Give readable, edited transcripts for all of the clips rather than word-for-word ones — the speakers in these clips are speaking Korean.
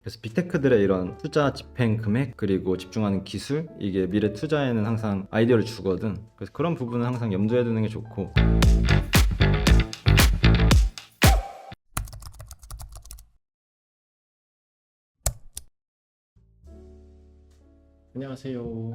그래서 빅테크들의 이런 투자 집행 금액 그리고 집중하는 기술, 이게 미래 투자에는 항상 아이디어를 주거든. 그래서 그런 부분은 항상 염두에 두는 게 좋고. 안녕하세요.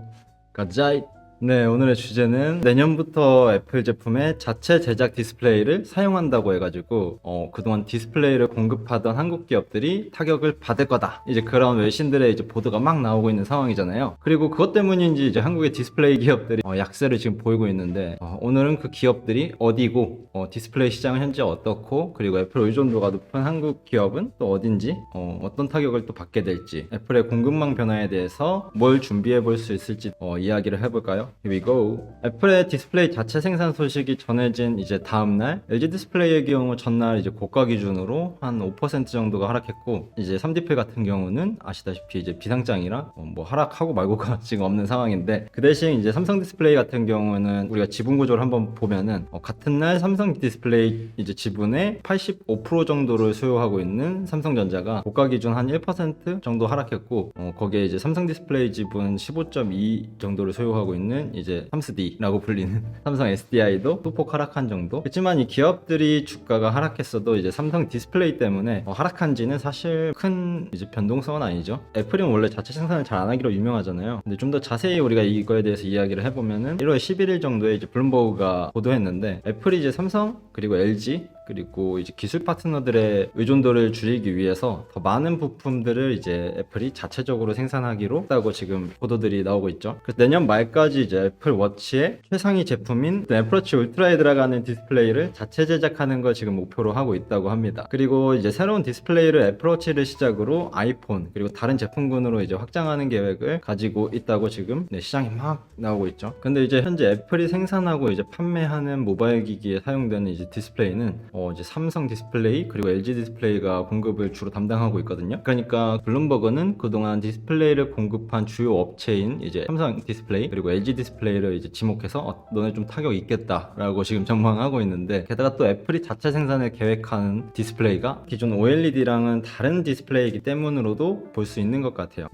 가자. 네, 오늘의 주제는 내년부터 애플 제품의 자체 제작 디스플레이를 사용한다고 해가지고 그동안 디스플레이를 공급하던 한국 기업들이 타격을 받을 거다, 이제 그런 외신들의 이제 보도가 막 나오고 있는 상황이잖아요. 그리고 그것 때문인지 이제 한국의 디스플레이 기업들이 약세를 지금 보이고 있는데, 오늘은 그 기업들이 어디고, 디스플레이 시장은 현재 어떻고, 그리고 애플 의존도가 높은 한국 기업은 또 어딘지, 어떤 타격을 또 받게 될지, 애플의 공급망 변화에 대해서 뭘 준비해 볼 수 있을지 이야기를 해볼까요? Here we go. 애플의 디스플레이 자체 생산 소식이 전해진 이제 다음날, LG 디스플레이의 경우 전날 이제 고가 기준으로 한 5% 정도가 하락했고, 이제 3D필 같은 경우는 아시다시피 이제 비상장이라 뭐 하락하고 말고가 지금 없는 상황인데, 그 대신 이제 삼성 디스플레이 같은 경우는 우리가 지분 구조를 한번 보면은 같은 날 삼성 디스플레이 이제 지분의 85% 정도를 소유하고 있는 삼성전자가 고가 기준 한 1% 정도 하락했고, 거기에 이제 삼성 디스플레이 지분 15.2 정도를 소유하고 있는 이제 삼스디라고 불리는 삼성 SDI도 소폭 하락한 정도. 그렇지만 이 기업들이 주가가 하락했어도 이제 삼성 디스플레이 때문에 하락한지는 사실 큰 이제 변동성은 아니죠. 애플은 원래 자체 생산을 잘 안 하기로 유명하잖아요. 근데 좀 더 자세히 우리가 이거에 대해서 이야기를 해보면은 1월 11일 정도에 이제 블룸버그가 보도했는데, 애플이 이제 삼성 그리고 LG 그리고 이제 기술 파트너들의 의존도를 줄이기 위해서 더 많은 부품들을 이제 애플이 자체적으로 생산하기로 했다고 지금 보도들이 나오고 있죠. 그래서 내년 말까지 이제 애플 워치의 최상위 제품인 애플워치 울트라에 들어가는 디스플레이를 자체 제작하는 걸 지금 목표로 하고 있다고 합니다. 그리고 이제 새로운 디스플레이를 애플워치를 시작으로 아이폰 그리고 다른 제품군으로 이제 확장하는 계획을 가지고 있다고 지금 시장이 막 나오고 있죠. 근데 이제 현재 애플이 생산하고 이제 판매하는 모바일 기기에 사용되는 이제 디스플레이는 이제 삼성 디스플레이 그리고 LG 디스플레이가 공급을 주로 담당하고 있거든요. 그러니까 블룸버그는 그동안 디스플레이를 공급한 주요 업체인 이제 삼성 디스플레이 그리고 LG 디스플레이를 이제 지목해서 너네 좀 타격이 있겠다라고 지금 전망하고 있는데, 게다가 또 애플이 자체 생산을 계획하는 디스플레이가 기존 OLED랑은 다른 디스플레이이기 때문으로도 볼 수 있는 것 같아요.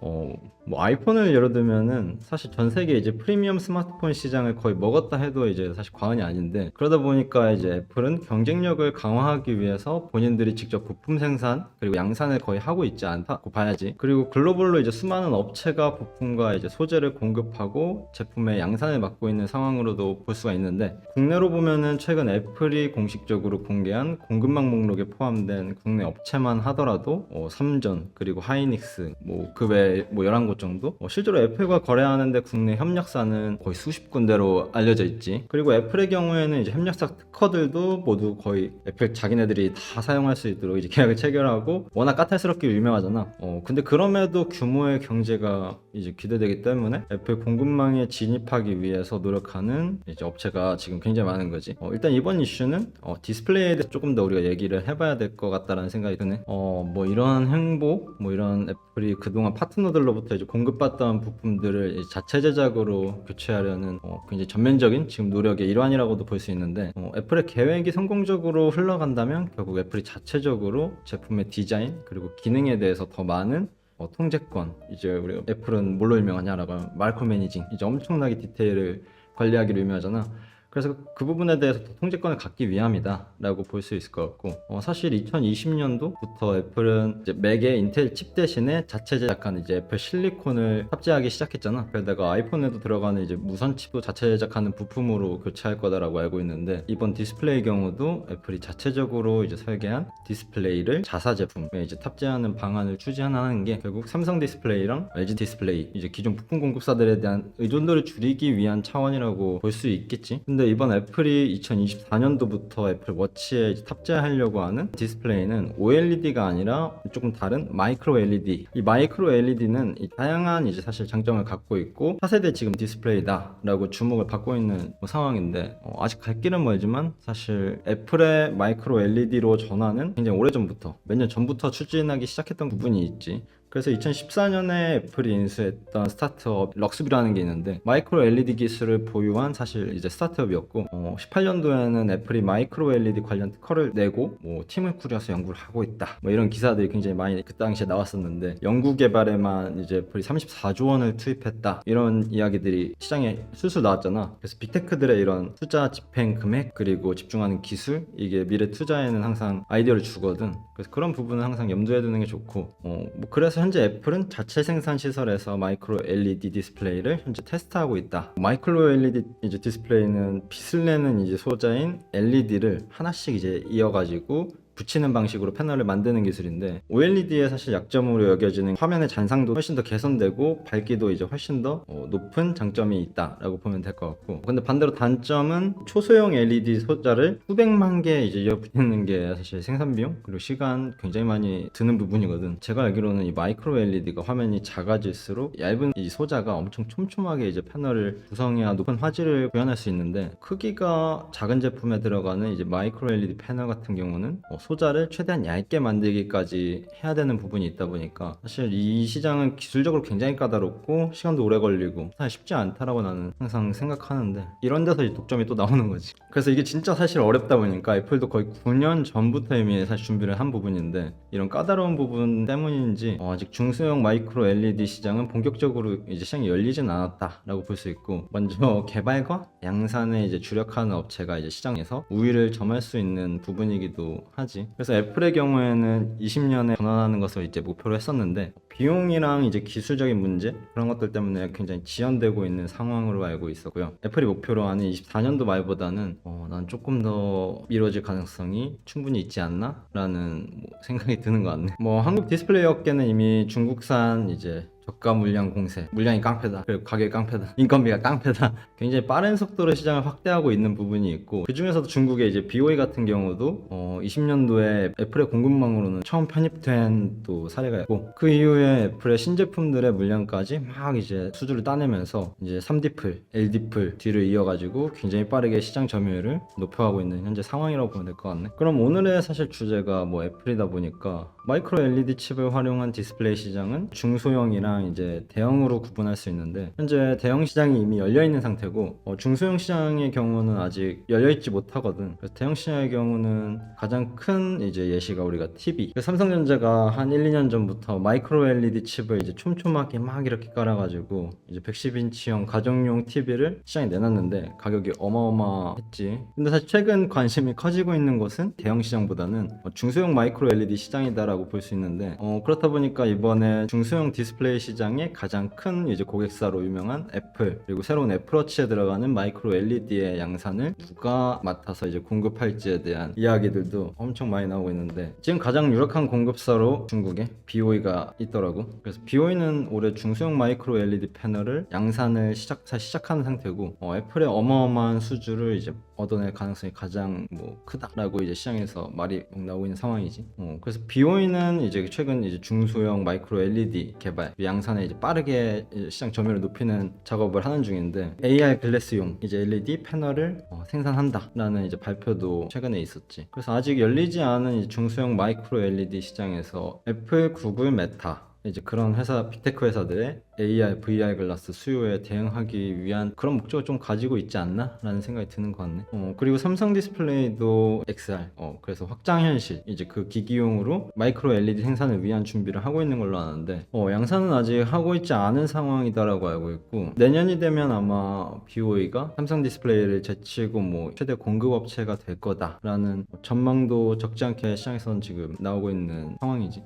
뭐 아이폰을 예를 들면은 사실 전 세계 이제 프리미엄 스마트폰 시장을 거의 먹었다 해도 이제 사실 과언이 아닌데, 그러다 보니까 이제 애플은 경쟁력을 강화하기 위해서 본인들이 직접 부품 생산 그리고 양산을 거의 하고 있지 않다고 봐야지. 그리고 글로벌로 이제 수많은 업체가 부품과 이제 소재를 공급하고 제품의 양산을 맡고 있는 상황으로도 볼 수가 있는데, 국내로 보면은 최근 애플이 공식적으로 공개한 공급망 목록에 포함된 국내 업체만 하더라도 삼전 그리고 하이닉스 뭐 그 외에 뭐 11곳 정도, 실제로 애플과 거래하는데 국내 협력사는 거의 수십 군데로 알려져 있지. 그리고 애플의 경우에는 이제 협력사 특허들도 모두 거의 애플 자기네들이 다 사용할 수 있도록 이제 계약을 체결하고, 워낙 까탈스럽게 유명하잖아. 근데 그럼에도 규모의 경제가 이제 기대되기 때문에 애플 공급망에 진입하기 위해서 노력하는 이제 업체가 지금 굉장히 많은 거지. 일단 이번 이슈는 디스플레이에 대해서 조금 더 우리가 얘기를 해봐야 될 것 같다라는 생각이 드네. 뭐 이런 행보, 뭐 이런 애플이 그동안 파트너들로부터 이제 공급받던 부품들을 이제 자체 제작으로 교체하려는 굉장히 전면적인 지금 노력의 일환이라고도 볼 수 있는데, 애플의 계획이 성공적으로 흘러간다면 결국 애플이 자체적으로 제품의 디자인 그리고 기능에 대해서 더 많은 통제권, 이제 우리 애플은 뭘로 유명하냐라고 하면 마이크로 매니징, 이제 엄청나게 디테일을 관리하기로 유명하잖아. 그래서 그 부분에 대해서 더 통제권을 갖기 위함이다 라고 볼 수 있을 것 같고, 사실 2020년도부터 애플은 이제 맥에 인텔 칩 대신에 자체 제작한 이제 애플 실리콘을 탑재하기 시작했잖아. 그러다가 아이폰에도 들어가는 이제 무선 칩도 자체 제작하는 부품으로 교체할 거다라고 알고 있는데, 이번 디스플레이 경우도 애플이 자체적으로 이제 설계한 디스플레이를 자사 제품에 이제 탑재하는 방안을 추진하는 게 결국 삼성 디스플레이랑 LG 디스플레이 이제 기존 부품 공급사들에 대한 의존도를 줄이기 위한 차원이라고 볼 수 있겠지. 근데 이번 애플이 2024년도부터 애플 워치에 탑재하려고 하는 디스플레이는 OLED가 아니라 조금 다른 마이크로 LED. 이 마이크로 LED는 다양한 이제 사실 장점을 갖고 있고 차세대 지금 디스플레이다라고 주목을 받고 있는 상황인데, 아직 갈 길은 멀지만 사실 애플의 마이크로 LED로 전환은 굉장히 오래전부터 몇 년 전부터 추진하기 시작했던 부분이 있지. 그래서 2014년에 애플이 인수했던 스타트업 럭스비라는 게 있는데 마이크로 LED 기술을 보유한 사실 이제 스타트업이었고 18년도에는 애플이 마이크로 LED 관련 특허를 내고 뭐 팀을 꾸려서 연구를 하고 있다 뭐 이런 기사들이 굉장히 많이 그 당시에 나왔었는데 연구 개발에만 이제 애플이 34조 원을 투입했다 이런 이야기들이 시장에 술술 나왔잖아. 그래서 빅테크들의 이런 투자 집행 금액 그리고 집중하는 기술 이게 미래 투자에는 항상 아이디어를 주거든. 그래서 그런 부분은 항상 염두에 두는 게 좋고 뭐 그래서 현재 애플은 자체 생산 시설에서 마이크로 LED 디스플레이를 현재 테스트하고 있다. 마이크로 LED 이제 디스플레이는 빛을 내는 이제 소자인 LED를 하나씩 이제 이어가지고 붙이는 방식으로 패널을 만드는 기술인데 OLED의 사실 약점으로 여겨지는 화면의 잔상도 훨씬 더 개선되고 밝기도 이제 훨씬 더 높은 장점이 있다라고 보면 될 것 같고 근데 반대로 단점은 초소형 LED 소자를 수백만 개 이제 이어 붙이는 게 사실 생산 비용 그리고 시간 굉장히 많이 드는 부분이거든. 제가 알기로는 이 마이크로 LED가 화면이 작아질수록 얇은 이 소자가 엄청 촘촘하게 이제 패널을 구성해야 높은 화질을 구현할 수 있는데 크기가 작은 제품에 들어가는 이제 마이크로 LED 패널 같은 경우는 소자를 최대한 얇게 만들기까지 해야 되는 부분이 있다 보니까 사실 이 시장은 기술적으로 굉장히 까다롭고 시간도 오래 걸리고 사실 쉽지 않다라고 나는 항상 생각하는데 이런 데서 이 독점이 또 나오는 거지. 그래서 이게 진짜 사실 어렵다 보니까 애플도 거의 9년 전부터 이미 사실 준비를 한 부분인데 이런 까다로운 부분 때문인지 아직 중소형 마이크로 LED 시장은 본격적으로 이제 시장이 열리진 않았다라고 볼 수 있고 먼저 개발과 양산에 이제 주력하는 업체가 이제 시장에서 우위를 점할 수 있는 부분이기도 하지. 그래서 애플의 경우에는 20년에 전환하는 것을 이제 목표로 했었는데 비용이랑 이제 기술적인 문제 그런 것들 때문에 굉장히 지연되고 있는 상황으로 알고 있었고요. 애플이 목표로 하는 24년도 말보다는 난 조금 더 미뤄질 가능성이 충분히 있지 않나? 라는 생각이 드는 것 같네. 한국 디스플레이 업계는 이미 중국산 이제 저가 물량 공세, 물량이 깡패다, 그리고 가격이 깡패다, 인건비가 깡패다 굉장히 빠른 속도로 시장을 확대하고 있는 부분이 있고 그 중에서도 중국의 이제 BOE 같은 경우도 20년도에 애플의 공급망으로는 처음 편입된 또 사례가 있고 그 이후에 애플의 신제품들의 물량까지 막 이제 수주를 따내면서 이제 3D풀, LD풀 뒤를 이어가지고 굉장히 빠르게 시장 점유율을 높여가고 있는 현재 상황이라고 보면 될 것 같네. 그럼 오늘의 사실 주제가 애플이다 보니까 마이크로 LED 칩을 활용한 디스플레이 시장은 중소형이랑 이제 대형으로 구분할 수 있는데 현재 대형 시장이 이미 열려 있는 상태고 중소형 시장의 경우는 아직 열려 있지 못하거든. 그래서 대형 시장의 경우는 가장 큰 이제 예시가 우리가 TV. 삼성전자가 한 1, 2년 전부터 마이크로 LED 칩을 이제 촘촘하게 막 이렇게 깔아가지고 이제 110인치형 가정용 TV를 시장에 내놨는데 가격이 어마어마했지. 근데 사실 최근 관심이 커지고 있는 것은 대형 시장보다는 중소형 마이크로 LED 시장이다라고 볼 수 있는데 그렇다 보니까 이번에 중소형 디스플레이 시장의 가장 큰 이제 고객사로 유명한 애플 그리고 새로운 애플워치에 들어가는 마이크로 LED의 양산을 누가 맡아서 이제 공급할지에 대한 이야기들도 엄청 많이 나오고 있는데 지금 가장 유력한 공급사로 중국의 BOE가 있더라고. 그래서 BOE는 올해 중소형 마이크로 LED 패널을 양산을 시작하는 상태고 애플의 어마어마한 수주를 이제 얻어낼 가능성이 가장 크다라고 이제 시장에서 말이 나오고 있는 상황이지. 그래서 BOE는 이제 최근 이제 중소형 마이크로 LED 개발 양산에 이제 빠르게 시장 점유율을 높이는 작업을 하는 중인데 AR 글래스용 이제 LED 패널을 생산한다라는 이제 발표도 최근에 있었지. 그래서 아직 열리지 않은 이제 중소형 마이크로 LED 시장에서 애플, 구글, 메타 이제 그런 회사, 빅테크 회사들의 AR, VR 글라스 수요에 대응하기 위한 그런 목적을 좀 가지고 있지 않나? 라는 생각이 드는 것 같네. 그리고 삼성 디스플레이도 XR, 그래서 확장현실, 이제 그 기기용으로 마이크로 LED 생산을 위한 준비를 하고 있는 걸로 아는데, 양산은 아직 하고 있지 않은 상황이다라고 알고 있고, 내년이 되면 아마 BOE가 삼성 디스플레이를 제치고 최대 공급업체가 될 거다라는 전망도 적지 않게 시장에서는 지금 나오고 있는 상황이지.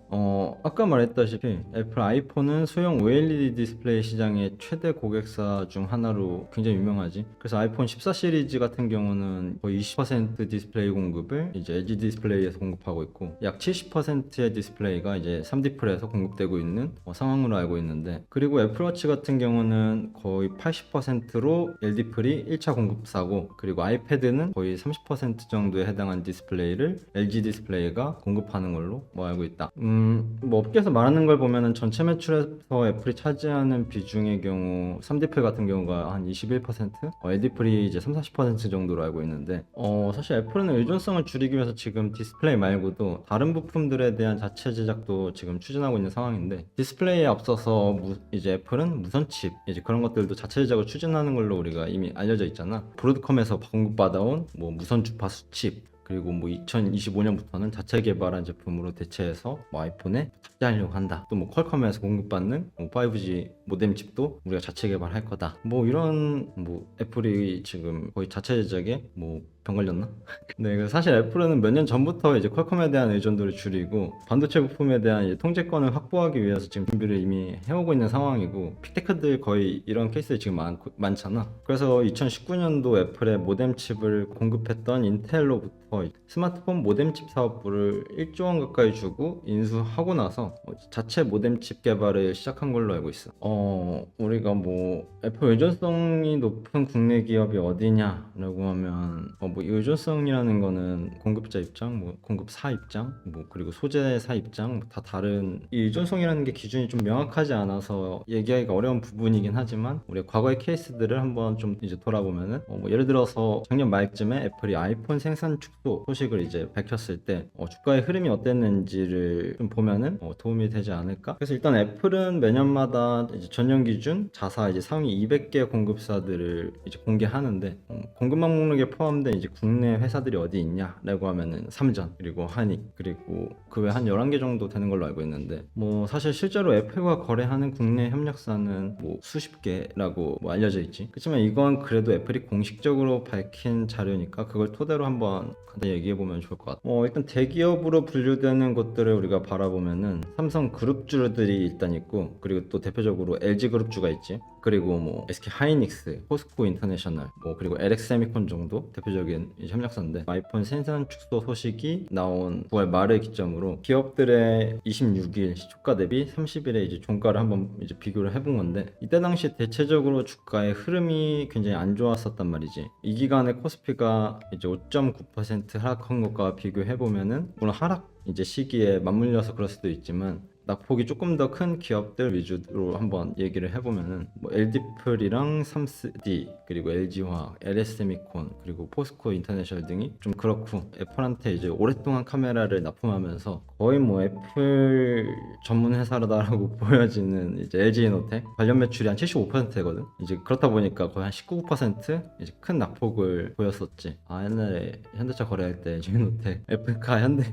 아까 말했다시피 애플 아이폰은 소형 OLED 디스플레이 시장의 최대 고객사 중 하나로 굉장히 유명하지. 그래서 아이폰 14 시리즈 같은 경우는 거의 20% 디스플레이 공급을 이제 LG 디스플레이에서 공급하고 있고 약 70%의 디스플레이가 이제 3D풀에서 공급되고 있는 상황으로 알고 있는데 그리고 애플워치 같은 경우는 거의 80%로 LD풀이 1차 공급사고 그리고 아이패드는 거의 30% 정도에 해당한 디스플레이를 LG 디스플레이가 공급하는 걸로 알고 있다. 업계에서 말하는 걸 보면은 전체 매출에서 애플이 차지 차지하는 비중의 경우 3D플 같은 경우가 한 21%, LD플이 이제 30-40% 정도로 알고 있는데 사실 애플은 의존성을 줄이기 위해서 지금 디스플레이 말고도 다른 부품들에 대한 자체 제작도 지금 추진하고 있는 상황인데, 디스플레이에 앞서서 이제 애플은 무선 칩 이제 그런 것들도 자체 제작을 추진하는 걸로 우리가 이미 알려져 있잖아. 브로드컴에서 공급받아온 뭐 무선 주파수 칩, 그리고 뭐 2025년부터는 자체 개발한 제품으로 대체해서 뭐 아이폰에 탑재하려고 한다. 또 뭐 퀄컴에서 공급받는 뭐 5G 모뎀 칩도 우리가 자체 개발할 거다. 뭐 이런 뭐 애플이 지금 거의 자체 제작에 뭐 병 걸렸나? 네, 그래서 사실 애플은 몇 년 전부터 이제 퀄컴에 대한 의존도를 줄이고 반도체 부품에 대한 이제 통제권을 확보하기 위해서 지금 준비를 이미 해오고 있는 상황이고, 픽테크들 거의 이런 케이스들이 지금 많잖아. 그래서 2019년도 애플의 모뎀 칩을 공급했던 인텔로부터 스마트폰 모뎀 칩 사업부를 1조 원 가까이 주고 인수하고 나서 자체 모뎀 칩 개발을 시작한 걸로 알고 있어. 우리가 뭐 애플 의존성이 높은 국내 기업이 어디냐라고 하면 뭐 의존성이라는 거는 공급자 입장, 뭐 공급사 입장, 뭐 그리고 소재사 입장 다 다른, 이 의존성이라는 게 기준이 좀 명확하지 않아서 얘기하기가 어려운 부분이긴 하지만, 우리 과거의 케이스들을 한번 좀 이제 돌아보면은 뭐 예를 들어서 작년 말쯤에 애플이 아이폰 생산 축소 소식을 이제 밝혔을 때 주가의 흐름이 어땠는지를 좀 보면은 도움이 되지 않을까? 그래서 일단 애플은 매년마다 이제 전년 기준 자사 이제 상위 200개 공급사들을 이제 공개하는데, 공급망 목록에 포함된 이제 국내 회사들이 어디 있냐라고 하면은 삼전, 그리고 한익, 그리고 그 외 한 11개 정도 되는 걸로 알고 있는데, 뭐 사실 실제로 애플과 거래하는 국내 협력사는 뭐 수십 개라고 뭐 알려져 있지. 그렇지만 이건 그래도 애플이 공식적으로 밝힌 자료니까 그걸 토대로 한번 간단히 얘기해 보면 좋을 것 같아. 일단 대기업으로 분류되는 것들을 우리가 바라보면은 삼성 그룹주들이 일단 있고, 그리고 또 대표적으로 LG 그룹주가 있지. 그리고 뭐 SK 하이닉스, 포스코 인터내셔널, 뭐 그리고 LX 세미콘 정도 대표적인 협력사인데, 아이폰 생산 축소 소식이 나온 9월 말을 기점으로 기업들의 26일 시초가 대비 30일에 이제 종가를 한번 이제 비교를 해본 건데, 이때 당시 대체적으로 주가의 흐름이 굉장히 안 좋았었단 말이지. 이 기간에 코스피가 이제 5.9% 하락한 것과 비교해 보면은, 물론 하락 이제 시기에 맞물려서 그럴 수도 있지만 낙폭이 조금 더 큰 기업들 위주로 한번 얘기를 해보면은 뭐 LD플이랑 3D, 그리고 LG화학, LS세미콘, 그리고 포스코 인터내셔널 등이 좀 그렇고, 애플한테 이제 오랫동안 카메라를 납품하면서 거의 뭐 애플 전문 회사라고 보여지는 이제 LG이노텍 관련 매출이 한 75%거든. 이제 그렇다 보니까 거의 한 19% 이제 큰 낙폭을 보였었지. 옛날에 현대차 거래할 때 LG이노텍 애플카 현대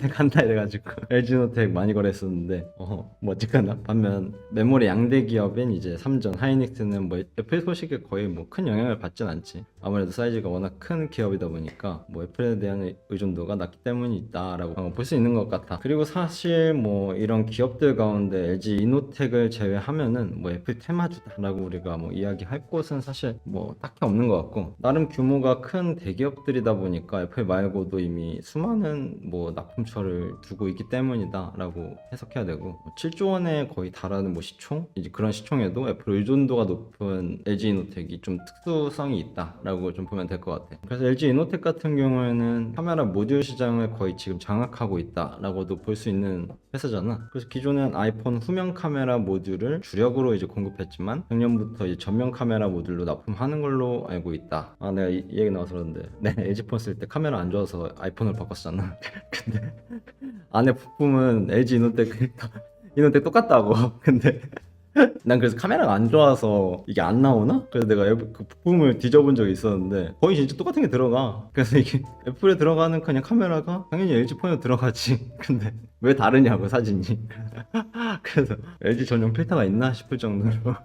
간다 이래가지고 LG이노텍 많이 거래했었는데, 뭐 어쨌거나 반면 메모리 양대 기업인 이제 삼전, 하이닉스는 뭐 애플 소식에 거의 뭐 큰 영향을 받진 않지. 아무래도 사이즈가 워낙 큰 기업이다 보니까 뭐 애플에 대한 의존도가 낮기 때문이 있다라고 볼 수 있는 것 같아. 그리고 사실 뭐 이런 기업들 가운데 LG 이노텍을 제외하면은 뭐 애플 테마주다라고 우리가 뭐 이야기할 곳은 사실 뭐 딱히 없는 것 같고, 나름 규모가 큰 대기업들이다 보니까 애플 말고도 이미 수많은 뭐 납품처를 두고 있기 때문이다라고 해석해야 되고, 7조 원에 거의 달하는 뭐 시총, 이제 그런 시총에도 애플 의존도가 높은 LG 이노텍이 좀 특수성이 있다라고 좀 보면 될 것 같아. 그래서 LG 이노텍 같은 경우에는 카메라 모듈 시장을 거의 지금 장악하고 있다라고도 볼 수 있는 회사잖아. 그래서 기존엔 아이폰 후면 카메라 모듈을 주력으로 이제 공급했지만 작년부터 이제 전면 카메라 모듈로 납품하는 걸로 알고 있다. 내가 이 얘기 나와서 그러는데, 네, LG 폰 쓸 때 카메라 안 좋아서 아이폰을 바꿨잖아. 근데 안에 부품은 LG 이노텍 똑같다고. 근데 난 그래서 카메라가 안 좋아서 이게 안 나오나? 그래서 내가 그 부품을 뒤져본 적이 있었는데 거의 진짜 똑같은 게 들어가. 그래서 이게 애플에 들어가는 그냥 카메라가 당연히 LG 폰에 들어가지. 근데 왜 다르냐고 사진이. 그래서 LG 전용 필터가 있나 싶을 정도로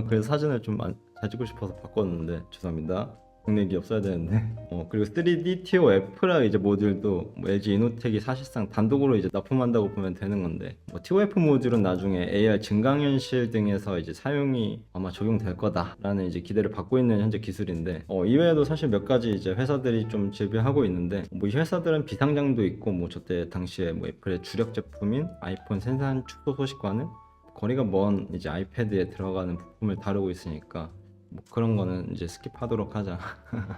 그래서 사진을 좀 잘 찍고 싶어서 바꿨는데 죄송합니다. 국내 기업 써야 되는데. 그리고 3D TO F라 이제 모듈도 뭐 LG 이노텍이 사실상 단독으로 이제 납품한다고 보면 되는 건데, 뭐 TOF 모듈은 나중에 AR 증강현실 등에서 이제 사용이 아마 적용될 거다라는 이제 기대를 받고 있는 현재 기술인데, 이외에도 사실 몇 가지 이제 회사들이 좀 재배하고 있는데, 뭐 이 회사들은 비상장도 있고, 뭐 저때 당시에 뭐 애플의 주력 제품인 아이폰 생산 축소 소식과는 거리가 먼 이제 아이패드에 들어가는 부품을 다루고 있으니까 뭐 그런 거는 이제 스킵하도록 하자.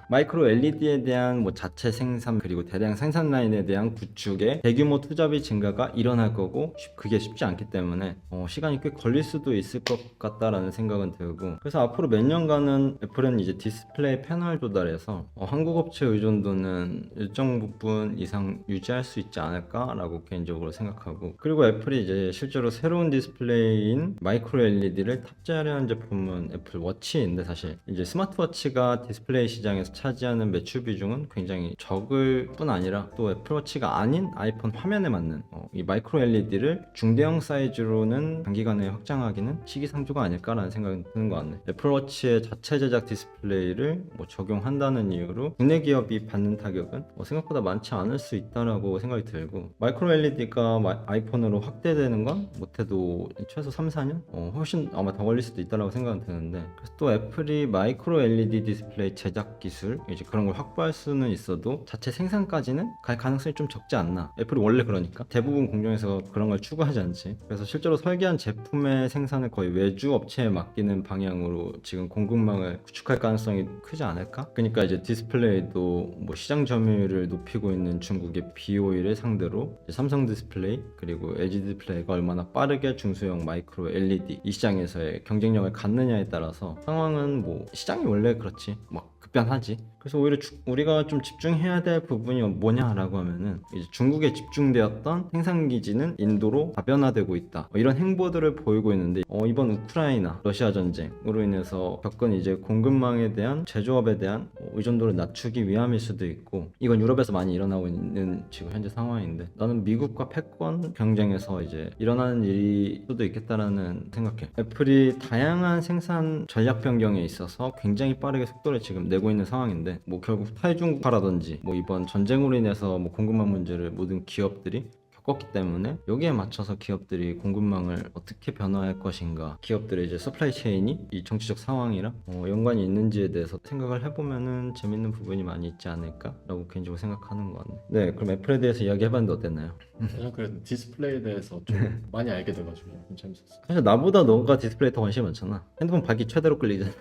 마이크로 LED에 대한 뭐 자체 생산 그리고 대량 생산 라인에 대한 구축에 대규모 투자비 증가가 일어날 거고 그게 쉽지 않기 때문에 시간이 꽤 걸릴 수도 있을 것 같다라는 생각은 들고, 그래서 앞으로 몇 년간은 애플은 이제 디스플레이 패널 조달에서 한국 업체 의존도는 일정 부분 이상 유지할 수 있지 않을까라고 개인적으로 생각하고, 그리고 애플이 이제 실제로 새로운 디스플레이인 마이크로 LED를 탑재하려는 제품은 애플 워치인데, 사실 이제 스마트워치가 디스플레이 시장에서 차지하는 매출 비중은 굉장히 적을 뿐 아니라 또 애플워치가 아닌 아이폰 화면에 맞는 이 마이크로 LED를 중대형 사이즈로는 단기간에 확장하기는 시기상조가 아닐까라는 생각이 드는 것 같네. 애플워치의 자체 제작 디스플레이를 뭐 적용한다는 이유로 국내 기업이 받는 타격은 생각보다 많지 않을 수 있다라고 생각이 들고, 마이크로 LED가 아이폰으로 확대되는 건 못해도 최소 3, 4년? 훨씬 아마 더 걸릴 수도 있다라고 생각은 드는데, 그래서 또 애플이 마이크로 LED 디스플레이 제작 기술 이제 그런 걸 확보할 수는 있어도 자체 생산까지는 갈 가능성이 좀 적지 않나. 애플이 원래 그러니까 대부분 공정에서 그런 걸 추구하지 않지. 그래서 실제로 설계한 제품의 생산을 거의 외주 업체에 맡기는 방향으로 지금 공급망을 구축할 가능성이 크지 않을까? 그러니까 이제 디스플레이도 뭐 시장 점유율을 높이고 있는 중국의 BOE를 상대로 삼성 디스플레이 그리고 LG 디스플레이가 얼마나 빠르게 중소형 마이크로 LED 이 시장에서의 경쟁력을 갖느냐에 따라서 상황은 뭐 시장이 원래 그렇지 막 급변하지. 그래서 오히려 우리가 좀 집중해야 될 부분이 뭐냐라고 하면은 이제 중국에 집중되었던 생산 기지는 인도로 다변화되고 있다. 이런 행보들을 보이고 있는데 이번 우크라이나 러시아 전쟁으로 인해서 겪은 이제 공급망에 대한 제조업에 대한 의존도를 낮추기 위함일 수도 있고, 이건 유럽에서 많이 일어나고 있는 지금 현재 상황인데, 나는 미국과 패권 경쟁에서 이제 일어나는 일이 수도 있겠다라는 생각해. 애플이 다양한 생산 전략 변경에 있어서 굉장히 빠르게 속도를 지금 내고 있는 상황인데, 뭐 결국 탈중국화라든지 뭐 이번 전쟁으로 인해서 뭐 공급망 문제를 모든 기업들이 겪었기 때문에 여기에 맞춰서 기업들이 공급망을 어떻게 변화할 것인가, 기업들의 이제 서플라이 체인이 이 정치적 상황이랑 연관이 있는지에 대해서 생각을 해보면은 재밌는 부분이 많이 있지 않을까라고 개인적으로 생각하는 것 같네. 네, 그럼 애플에 대해서 이야기해봤는데 어땠나요? 저는 그래도 디스플레이에 대해서 좀 많이 알게 돼가지고 좀 재밌었어요. 사실 나보다 너가 디스플레이 더 관심이 많잖아. 핸드폰 밝기 최대로 끌리잖아.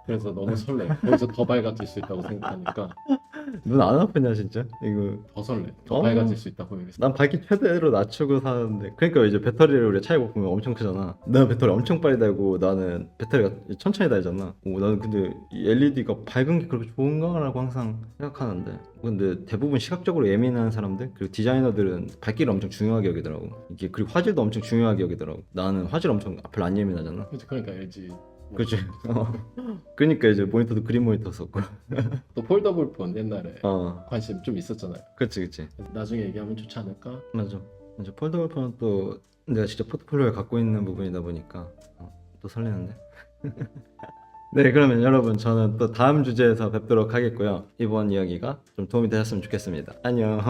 그래서 너무 설레. 거기서 더 밝아질 수 있다고 생각하니까 눈 안 아프냐 진짜? 이거 더 설레. 더 어. 밝아질 수 있다고 여기서. 난 밝기 최대로 낮추고 사는데, 그러니까 이제 배터리를 우리 차에 보면 엄청 크잖아. 내가 배터리 엄청 빨리 달고 나는 배터리가 천천히 달잖아. 나는 근데 이 LED가 밝은 게 그렇게 좋은가? 라고 항상 생각하는데, 근데 대부분 시각적으로 예민한 사람들 그리고 디자이너들은 밝기를 엄청 중요하게 여기더라고. 이게 그리고 화질도 엄청 중요하게 여기더라고. 나는 화질 엄청 별로 안 예민하잖아. 그러니까 LG. 그치? 그러니까 이제 모니터도 그린 모니터 썼고. 또 폴더블 폰 옛날에 어, 관심 좀 있었잖아요. 그치. 나중에 얘기하면 좋지 않을까? 맞아. 이제 폴더블 폰은 또 내가 진짜 포트폴리오에 갖고 있는 부분이다 보니까 또 설레는데. 네, 그러면 여러분 저는 또 다음 주제에서 뵙도록 하겠고요. 이번 이야기가 좀 도움이 되셨으면 좋겠습니다. 안녕.